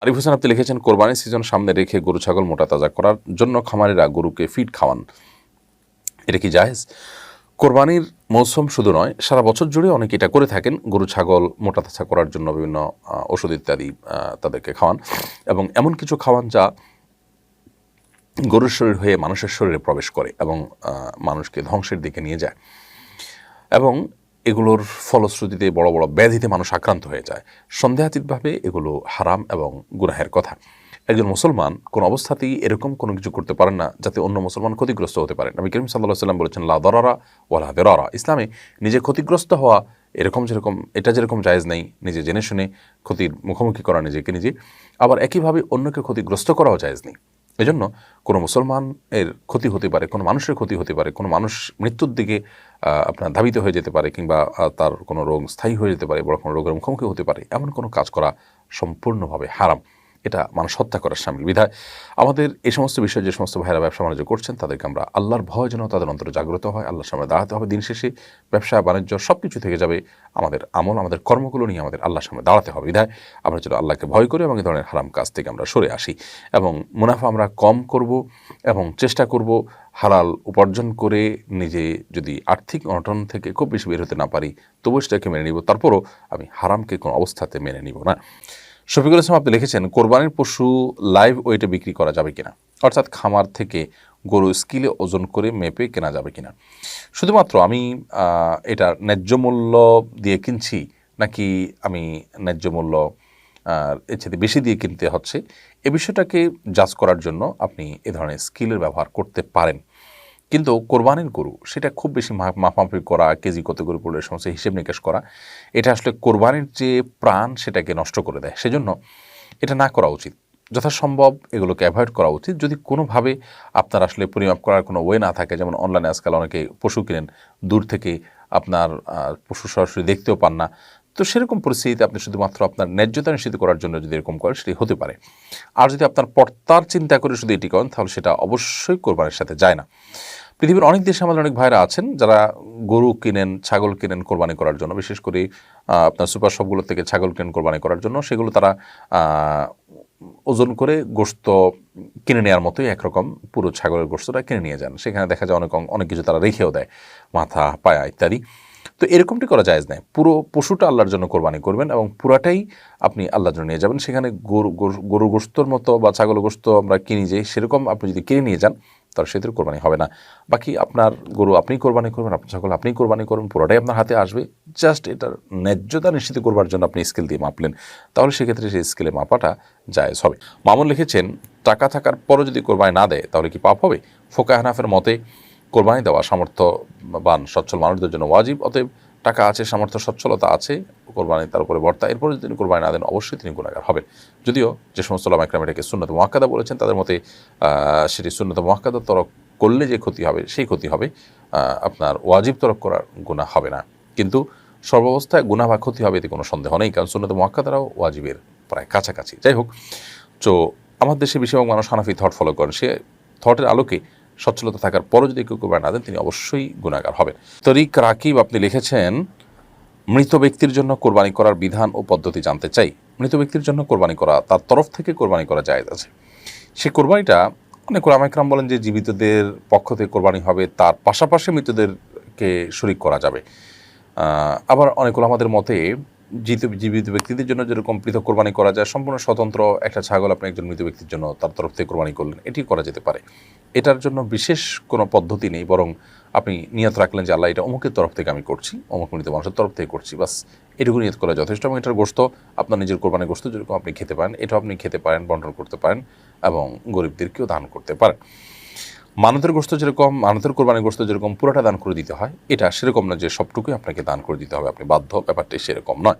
আরিফ হোসেন আপনি লিখেছেন, কোরবানির সিজন সামনে রেখে গরু ছাগল মোটা তাজা করার জন্য খামারিরা গরুকে ফিড খাওয়ান, এটা কি জায়েজ? কোরবানির মৌসুম শুধু নয়, সারা বছর জুড়ে অনেকে এটা করে থাকেন। গরু ছাগল মোটা তাজা করার জন্য বিভিন্ন ওষুধ ইত্যাদি তাদেরকে খাওয়ান, এবং এমন কিছু খাওয়ান যা গরুর শরীর হয়ে মানুষের শরীরে প্রবেশ করে এবং মানুষকে ধ্বংসের দিকে নিয়ে যায়, এবং এগুলোর ফলশ্রুতিতে বড় বড় ব্যাধিতে মানুষ আক্রান্ত হয়ে যায়। সন্দেহাতীতভাবে এগুলো হারাম এবং গুনাহের কথা। একজন মুসলমান কোন অবস্থাতেই এরকম কোনো কিছু করতে পারেন না যাতে অন্য মুসলমান ক্ষতিগ্রস্ত হতে পারে। নবী করিম সাল্লাল্লাহু আলাইহি ওয়াসাল্লাম বলেছেন, লা দারারা ওয়ালা দিরারা। ইসলামে নিজে ক্ষতিগ্রস্ত হওয়া এটা যেরকম জায়েজ নেই, নিজে জেনে শুনে ক্ষতির মুখোমুখি করা নিজেকে নিজে, আবার একইভাবে অন্যকে ক্ষতিগ্রস্ত করাও জায়েজ নেই। এজন্য কোনো মুসলমানের ক্ষতি হতে পারে, কোনো মানুষের ক্ষতি হতে পারে, কোনো মানুষ মৃত্যুর দিকে আপনার ধাবিত হয়ে যেতে পারে, কিংবা তার কোনো রোগ স্থায়ী হয়ে যেতে পারে, বড় কোনো রোগের মুখোমুখি হতে পারে, এমন কোনো কাজ করা সম্পূর্ণভাবে হারাম। এটা মানুষ হত্যা করার শামিল। বিধায় আমাদের এই সমস্ত বিষয়ে যে সমস্ত ভাইরা ব্যবসা বাণিজ্য করছেন তাদেরকে আমরা আল্লাহর ভয় যেন তাদের অন্তরে জাগ্রত হয়, আল্লাহর সামনে দাঁড়াতে হবে। দিন শেষে ব্যবসা বাণিজ্য সব কিছু থেকে যাবে, আমাদের আমল, আমাদের কর্মগুলো নিয়ে আমাদের আল্লাহর সামনে দাঁড়াতে হবে। বিধায় আমরা যেন আল্লাহকে ভয় করি এবং এই ধরনের হারাম কাজ থেকে আমরা সরে আসি, এবং মুনাফা আমরা কম করব এবং চেষ্টা করব হালাল উপার্জন করে নিজে যদি আর্থিক অনটন থেকে খুব বেশি বের হতে না পারি তবু সেটাকে মেনে নিব, তারপরও আমি হারামকে কোনো অবস্থাতে মেনে নিব না। শফিকুল ইসলাম আপনি লিখেছেন, কোরবানির পশু লাইভ ওয়েটে বিক্রি করা যাবে কিনা, অর্থাৎ খামার থেকে গরু স্কিলে ওজন করে মেপে কেনা যাবে কিনা। শুধুমাত্র আমি এটা ন্যায্য মূল্য দিয়ে কিনছি নাকি আমি ন্যায্য মূল্য এর চেয়ে বেশি দিয়ে কিনতে হচ্ছে, এ বিষয়টাকে জাজ করার জন্য আপনি এ ধরনের স্কিলের ব্যবহার করতে পারেন। কিন্তু কোরবানির গরু সেটা খুব বেশি মাপামাপি করা, কেজি কত গরু পড়লে সমস্ত হিসেব নিকেশ করা, এটা আসলে কোরবানির যে প্রাণ সেটাকে নষ্ট করে দেয়। সেজন্য এটা না করা উচিত। যথাসম্ভব এগুলোকে অ্যাভয়েড করা উচিত। যদি কোনোভাবে আপনার আসলে পরিমাপ করার কোনো ওয়ে না থাকে, যেমন অনলাইনে আজকাল অনেকে পশু কিনেন, দূর থেকে আপনার পশু সরাসরি দেখতেও পান না, তো সেরকম পরিস্থিতিতে আপনি শুধুমাত্র আপনার ন্যায্যতা নিশ্চিত করার জন্য যদি এরকম করেন সেটি হতে পারে। আর যদি আপনার পর্তার চিন্তা করে শুধু এটি করেন তাহলে সেটা অবশ্যই কোরবানির সাথে যায় না। পৃথিবীর অনেক দেশে আমাদের অনেক ভাইরা আছেন যারা গরু কিনেন, ছাগল কিনেন কোরবানি করার জন্য, বিশেষ করে আপনার সুপার শপগুলো থেকে ছাগল কিনেন কোরবানি করার জন্য। সেগুলো তারা ওজন করে গোশত কিনে নেওয়ার মতোই একরকম পুরো ছাগলের গোশতটা কিনে নিয়ে যান। সেখানে দেখা যায় অনেক কিছু তারা রেখেও দেয়, মাথা, পায়া ইত্যাদি। তো এরকমটি করা জায়েজ নয়। পুরো পশুটা আল্লাহর জন্য কোরবানি করবেন এবং পুরাটাই আপনি আল্লাহর জন্য নিয়ে যাবেন। সেখানে গরু গোশতর মতো বা ছাগল গোশত আমরা কিনি যে, সেরকম আপনি যদি কিনে নিয়ে যান তাহলে সেটির কোরবানি হবে না। বাকি আপনার গরু আপনিই কোরবানি করবেন, আপনার ছাগল আপনিই কোরবানি করবেন, পুরোটাই আপনার হাতে আসবে। জাস্ট এটার ন্যায্যতা নিশ্চিত করবার জন্য আপনি স্কেল দিয়ে মাপলেন, তাহলে সেক্ষেত্রে সেই স্কেলে মাপাটা জায়েজ হবে। মামুন লিখেছেন, টাকা থাকার পরও যদি কোরবানি না দেয় তাহলে কি পাপ হবে? ফোকায়ে হানাফের মতে কোরবানি দেওয়া সামর্থ্যবান সচ্ছল মানুষদের জন্য ওয়াজিব। অতএব টাকা আছে, সামর্থ্য সচ্ছলতা আছে, কোরবানি তার উপরে বর্তা, এরপরে যদি তিনি কোরবানি না দেন অবশ্যই তিনি গুনাহগার হবেন। যদিও যে সমস্ত উলামা ইকরাম এটাকে সুন্নত মুআক্কাদা বলেছেন, তাদের মতে সেটি সুন্নত মুআক্কাদা তরক করলে যে ক্ষতি হবে সেই ক্ষতি হবে, আপনার ওয়াজিব তরক করার গুনাহ হবে না। কিন্তু সর্বাবস্থায় গুনাহ বা ক্ষতি হবে এতে কোনো সন্দেহ নেই, কারণ সুন্নত মুআক্কাদারাও ওয়াজিবের প্রায় কাছাকাছি। যাই হোক, তো আমার দেশে বেশিরভাগ মানুষ হানাফি থট ফলো করেন। সে থটের আলোকে সচ্ছলতা থাকার পরও যদি কেউ কোরবানি না দেন তিনি অবশ্যই গুনাহগার হবেন। তরিক রাকিব আপনি লিখেছেন, মৃত ব্যক্তির জন্য কোরবানি করার বিধান ও পদ্ধতি জানতে চাই। মৃত ব্যক্তির জন্য কোরবানি করা, তার তরফ থেকে কোরবানি করা জায়েজ আছে। সে কোরবানিটা অনেক উলামা ইকরাম বলেন যে জীবিতদের পক্ষ থেকে কোরবানি হবে, তার পাশাপাশি মৃতদেরকে শরীক করা যাবে। আবার অনেক উলামাদের মতে জীবিত ব্যক্তিদের জন্য যেরকম পৃথক কোরবানি করা যায়, সম্পূর্ণ স্বতন্ত্র একটা ছাগল আপনি একজন মৃত ব্যক্তির জন্য তার তরফ থেকে কোরবানি করলেন, এটি করা যেতে পারে। এটার জন্য বিশেষ কোনো পদ্ধতি নেই, বরং আপনি নিয়ত রাখলেন যে আল্লাহ এটা অমুকের তরফ থেকে আমি করছি, অমুক মৃত মানুষের তরফ থেকে করছি, বাস এটুকু নিয়ত করা যথেষ্ট। এবং এটার গোশত আপনার নিজের কোরবানির গোশত যেরকম আপনি খেতে পারেন, এটাও আপনি খেতে পারেন, বন্টন করতে পারেন এবং গরিবদেরকেও দান করতে পারেন। মানতের গোশত যেরকম, মানতের কোরবানির গোশত যেরকম পুরোটা দান করে দিতে হয়, এটা সেরকম না যে সবটুকুই আপনাকে দান করে দিতে হবে, আপনি বাধ্য, ব্যাপারটি সেরকম নয়।